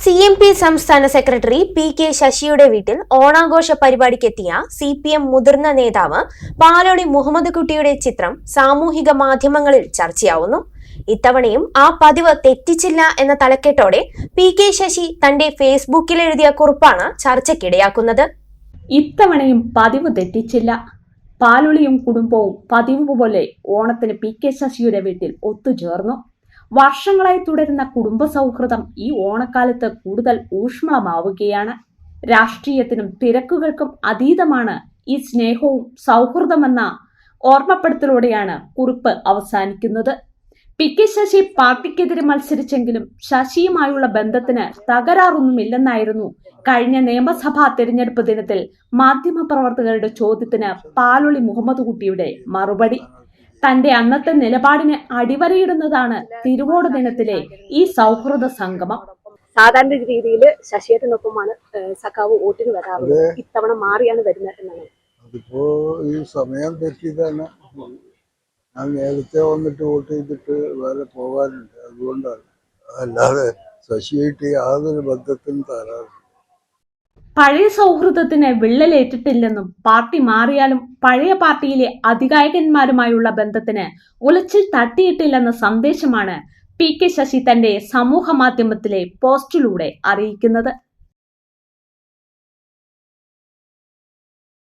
CMP സംസ്ഥാന secretary PK ശശിയുടെ വീട്ടിൽ ഓണാഘോഷ പരിപാടിക്കെത്തിയ CPM മുതിർന്ന നേതാവ് പാലോളി മുഹമ്മദ് കുട്ടിയുടെ ചിത്രം സാമൂഹിക മാധ്യമങ്ങളിൽ ചർച്ചയാവുന്നു. ഇത്തവണയും ആ പതിവ് തെറ്റിച്ചില്ല എന്ന തലക്കെട്ടോടെ PK ശശി തന്റെ ഫേസ്ബുക്കിൽ എഴുതിയ കുറിപ്പാണ് ചർച്ചയ്ക്കിടയാക്കുന്നത്. ഇത്തവണയും പതിവ് തെറ്റിച്ചില്ല. പാലോളിയും കുടുംബവും പതിവ് പോലെ ഓണത്തിന് PK ശശിയുടെ വീട്ടിൽ ഒത്തുചേർന്നു. വർഷങ്ങളായി തുടരുന്ന കുടുംബ സൗഹൃദം ഈ ഓണക്കാലത്ത് കൂടുതൽ ഊഷ്മളമാവുകയാണ്. രാഷ്ട്രീയത്തിനും തിരക്കുകൾക്കും അതീതമാണ് ഈ സ്നേഹവും സൗഹൃദമെന്ന ഓർമ്മപ്പെടുത്തലോടെയാണ് കുറിപ്പ് അവസാനിക്കുന്നത്. PK ശശി പാർട്ടിക്കെതിരെ മത്സരിച്ചെങ്കിലും ശശിയുമായുള്ള ബന്ധത്തിന് തകരാറൊന്നുമില്ലെന്നായിരുന്നു കഴിഞ്ഞ നിയമസഭാ തെരഞ്ഞെടുപ്പ് ദിനത്തിൽ മാധ്യമപ്രവർത്തകരുടെ ചോദ്യത്തിന് പാലോളി മുഹമ്മദ് കുട്ടിയുടെ മറുപടി. തന്റെ അന്നത്തെ നിലപാടിന് അടിവരയിടുന്നതാണ് തിരുവോണ ദിനത്തിലെ ഈ സൗഹൃദ സംഗമം. സാധാരണ രീതിയിൽ ശശിയേട്ടനൊപ്പമാണ് സഖാവ് വോട്ടിന് വരാറുള്ളത്. ഇത്തവണ മാറിയാണ് വരുന്നത് എന്നാണ്. അതിപ്പോ ഈ സമയം തെറ്റിയതാണ്. ഞാൻ നേരത്തെ വന്നിട്ട് വോട്ട് ചെയ്തിട്ട് വേറെ പോകാനുണ്ട്, അതുകൊണ്ടാണ്. അല്ലാതെ ശശിയായിട്ട് യാതൊരു ബന്ധത്തിനും തരാറ്. പഴയ സൗഹൃദത്തിന് വിള്ളലേറ്റിട്ടില്ലെന്നും പാർട്ടി മാറിയാലും പഴയ പാർട്ടിയിലെ അധികായകന്മാരുമായുള്ള ബന്ധത്തിന് ഉലച്ചിൽ തട്ടിയിട്ടില്ലെന്ന സന്ദേശമാണ് PK ശശി തന്റെ സമൂഹ മാധ്യമത്തിലെ പോസ്റ്റിലൂടെ അറിയിക്കുന്നത്.